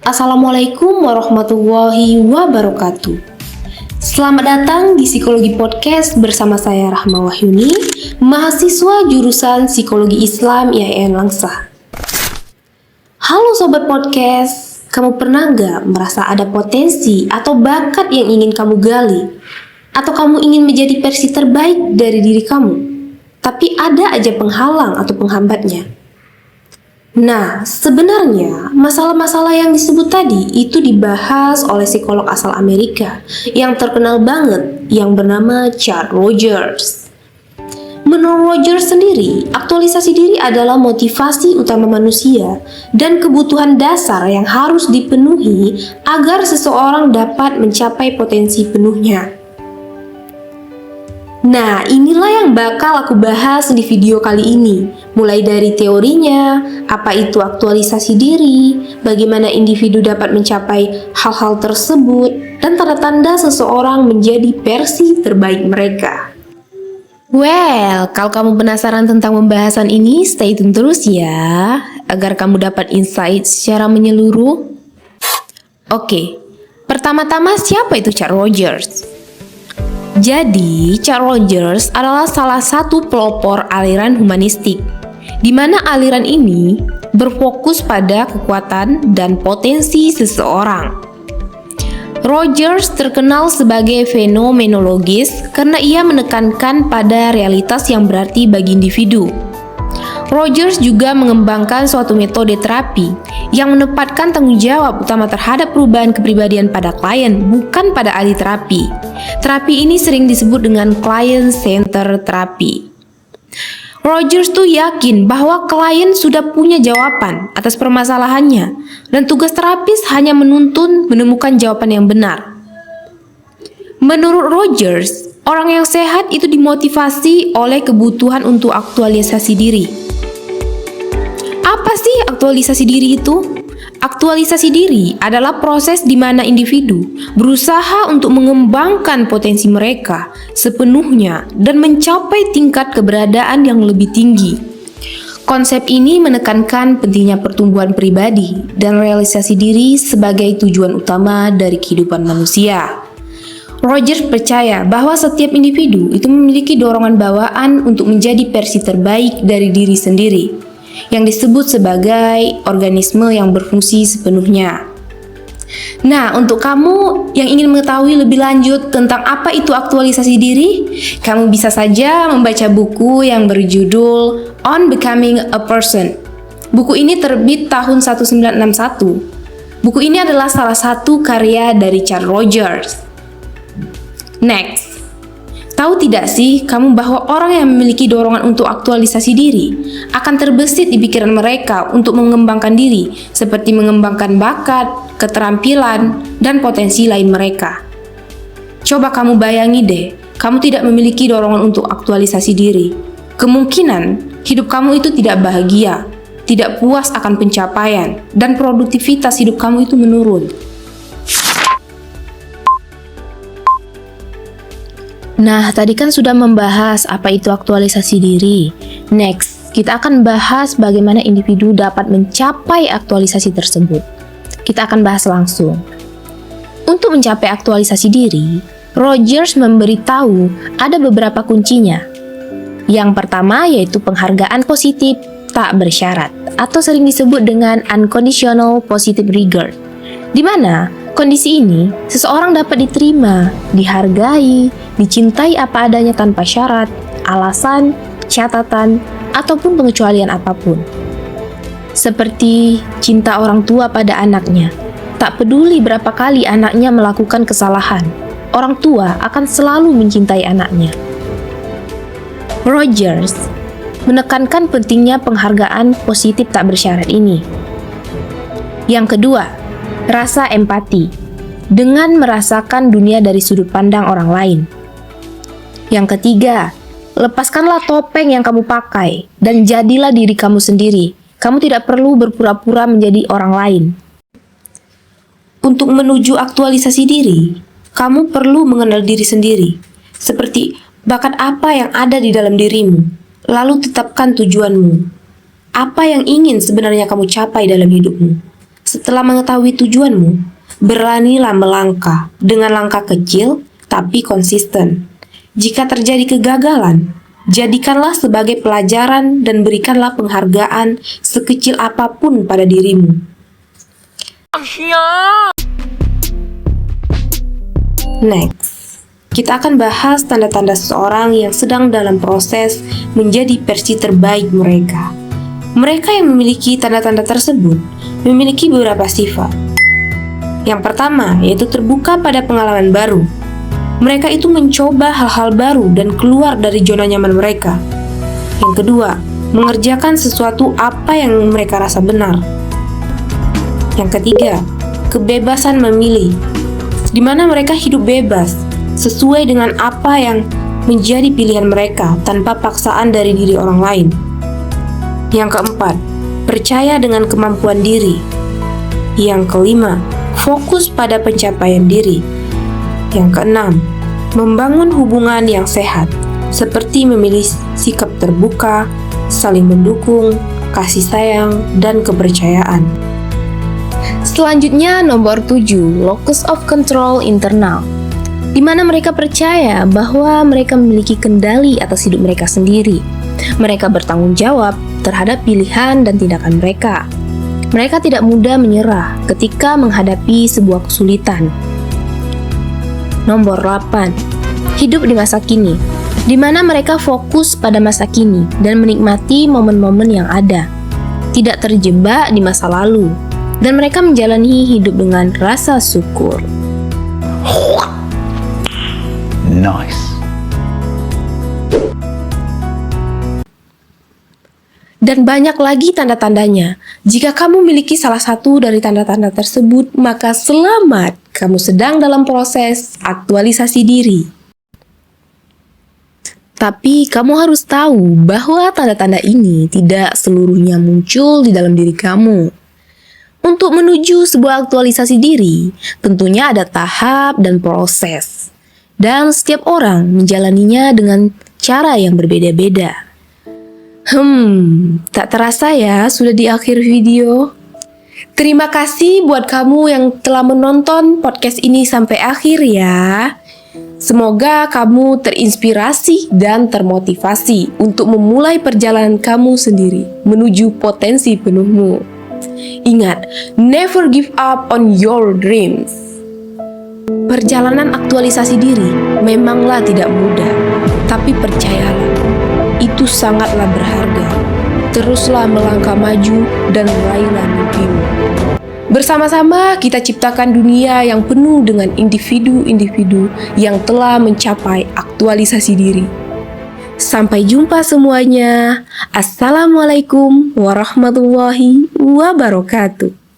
Assalamualaikum warahmatullahi wabarakatuh. Selamat datang di Psikologi Podcast bersama saya Rahma Wahyuni, mahasiswa jurusan Psikologi Islam IAIN Langsa. Halo Sobat Podcast, kamu pernah gak merasa ada potensi atau bakat yang ingin kamu gali? Atau kamu ingin menjadi versi terbaik dari diri kamu? Tapi ada aja penghalang atau penghambatnya. Nah, sebenarnya masalah-masalah yang disebut tadi itu dibahas oleh psikolog asal Amerika yang terkenal banget yang bernama Carl Rogers. Menurut Rogers sendiri, aktualisasi diri adalah motivasi utama manusia dan kebutuhan dasar yang harus dipenuhi agar seseorang dapat mencapai potensi penuhnya. Nah, inilah yang bakal aku bahas di video kali ini. Mulai dari teorinya, apa itu aktualisasi diri, bagaimana individu dapat mencapai hal-hal tersebut, dan tanda-tanda seseorang menjadi versi terbaik mereka. Well, kalau kamu penasaran tentang pembahasan ini, stay tune terus ya, agar kamu dapat insight secara menyeluruh. Oke, pertama-tama siapa itu Carl Rogers? Jadi, Carl Rogers adalah salah satu pelopor aliran humanistik, di mana aliran ini berfokus pada kekuatan dan potensi seseorang. Rogers terkenal sebagai fenomenologis karena ia menekankan pada realitas yang berarti bagi individu. Rogers juga mengembangkan suatu metode terapi yang menempatkan tanggung jawab utama terhadap perubahan kepribadian pada klien, bukan pada ahli terapi. Terapi ini sering disebut dengan client-centered terapi. Rogers tuh yakin bahwa klien sudah punya jawaban atas permasalahannya dan tugas terapis hanya menuntun menemukan jawaban yang benar. Menurut Rogers, orang yang sehat itu dimotivasi oleh kebutuhan untuk aktualisasi diri. Apa sih aktualisasi diri itu? Aktualisasi diri adalah proses di mana individu berusaha untuk mengembangkan potensi mereka sepenuhnya dan mencapai tingkat keberadaan yang lebih tinggi. Konsep ini menekankan pentingnya pertumbuhan pribadi dan realisasi diri sebagai tujuan utama dari kehidupan manusia. Rogers percaya bahwa setiap individu itu memiliki dorongan bawaan untuk menjadi versi terbaik dari diri sendiri, yang disebut sebagai organisme yang berfungsi sepenuhnya. Nah, untuk kamu yang ingin mengetahui lebih lanjut tentang apa itu aktualisasi diri, kamu bisa saja membaca buku yang berjudul On Becoming a Person. Buku ini terbit tahun 1961. Buku ini adalah salah satu karya dari Carl Rogers. Next. Tahu tidak sih kamu bahwa orang yang memiliki dorongan untuk aktualisasi diri akan terbesit di pikiran mereka untuk mengembangkan diri, seperti mengembangkan bakat, keterampilan, dan potensi lain mereka. Coba kamu bayangi deh, kamu tidak memiliki dorongan untuk aktualisasi diri. Kemungkinan hidup kamu itu tidak bahagia, tidak puas akan pencapaian, dan produktivitas hidup kamu itu menurun. Nah, tadi kan sudah membahas apa itu aktualisasi diri. Next, kita akan bahas bagaimana individu dapat mencapai aktualisasi tersebut. Kita akan bahas langsung. Untuk mencapai aktualisasi diri, Rogers memberitahu ada beberapa kuncinya. Yang pertama yaitu penghargaan positif tak bersyarat atau sering disebut dengan unconditional positive regard, di mana kondisi ini seseorang dapat diterima, dihargai, dicintai apa adanya tanpa syarat, alasan, catatan, ataupun pengecualian apapun. Seperti cinta orang tua pada anaknya. Tak peduli berapa kali anaknya melakukan kesalahan, orang tua akan selalu mencintai anaknya. Rogers menekankan pentingnya penghargaan positif tak bersyarat ini. Yang kedua, rasa empati dengan merasakan dunia dari sudut pandang orang lain. Yang ketiga, lepaskanlah topeng yang kamu pakai dan jadilah diri kamu sendiri. Kamu tidak perlu berpura-pura menjadi orang lain. Untuk menuju aktualisasi diri, kamu perlu mengenal diri sendiri, seperti bakat apa yang ada di dalam dirimu, Lalu tetapkan tujuanmu. Apa yang ingin sebenarnya kamu capai dalam hidupmu? Setelah mengetahui tujuanmu, beranilah melangkah dengan langkah kecil tapi konsisten. Jika terjadi kegagalan, jadikanlah sebagai pelajaran dan berikanlah penghargaan sekecil apapun pada dirimu. Next, kita akan bahas tanda-tanda seseorang yang sedang dalam proses menjadi versi terbaik mereka. Mereka yang memiliki tanda-tanda tersebut memiliki beberapa sifat. Yang pertama, yaitu terbuka pada pengalaman baru. Mereka itu mencoba hal-hal baru dan keluar dari zona nyaman mereka. Yang kedua, mengerjakan sesuatu apa yang mereka rasa benar. Yang ketiga, kebebasan memilih, di mana mereka hidup bebas, sesuai dengan apa yang menjadi pilihan mereka tanpa paksaan dari diri orang lain. Yang keempat, percaya dengan kemampuan diri. Yang kelima, fokus pada pencapaian diri. Yang keenam, membangun hubungan yang sehat, seperti memilih sikap terbuka, saling mendukung, kasih sayang, dan kepercayaan. Selanjutnya nomor 7, locus of control internal, di mana mereka percaya bahwa mereka memiliki kendali atas hidup mereka sendiri. Mereka bertanggung jawab terhadap pilihan dan tindakan mereka. Mereka tidak mudah menyerah ketika menghadapi sebuah kesulitan. Nomor 8, hidup di masa kini, di mana mereka fokus pada masa kini dan menikmati momen-momen yang ada, tidak terjebak di masa lalu, dan mereka menjalani hidup dengan rasa syukur. Nice. Dan banyak lagi tanda-tandanya. Jika kamu memiliki salah satu dari tanda-tanda tersebut, maka selamat, kamu sedang dalam proses aktualisasi diri. Tapi kamu harus tahu bahwa tanda-tanda ini tidak seluruhnya muncul di dalam diri kamu. Untuk menuju sebuah aktualisasi diri, tentunya ada tahap dan proses. Dan setiap orang menjalaninya dengan cara yang berbeda-beda. Tak terasa ya sudah di akhir video. Terima kasih buat kamu yang telah menonton podcast ini sampai akhir ya. Semoga kamu terinspirasi dan termotivasi untuk memulai perjalanan kamu sendiri menuju potensi penuhmu. Ingat, never give up on your dreams. Perjalanan aktualisasi diri memanglah tidak mudah, tapi percayalah, itu sangatlah berharga. Teruslah melangkah maju dan raihlah mimpimu. Bersama-sama kita ciptakan dunia yang penuh dengan individu-individu yang telah mencapai aktualisasi diri. Sampai jumpa semuanya. Assalamualaikum warahmatullahi wabarakatuh.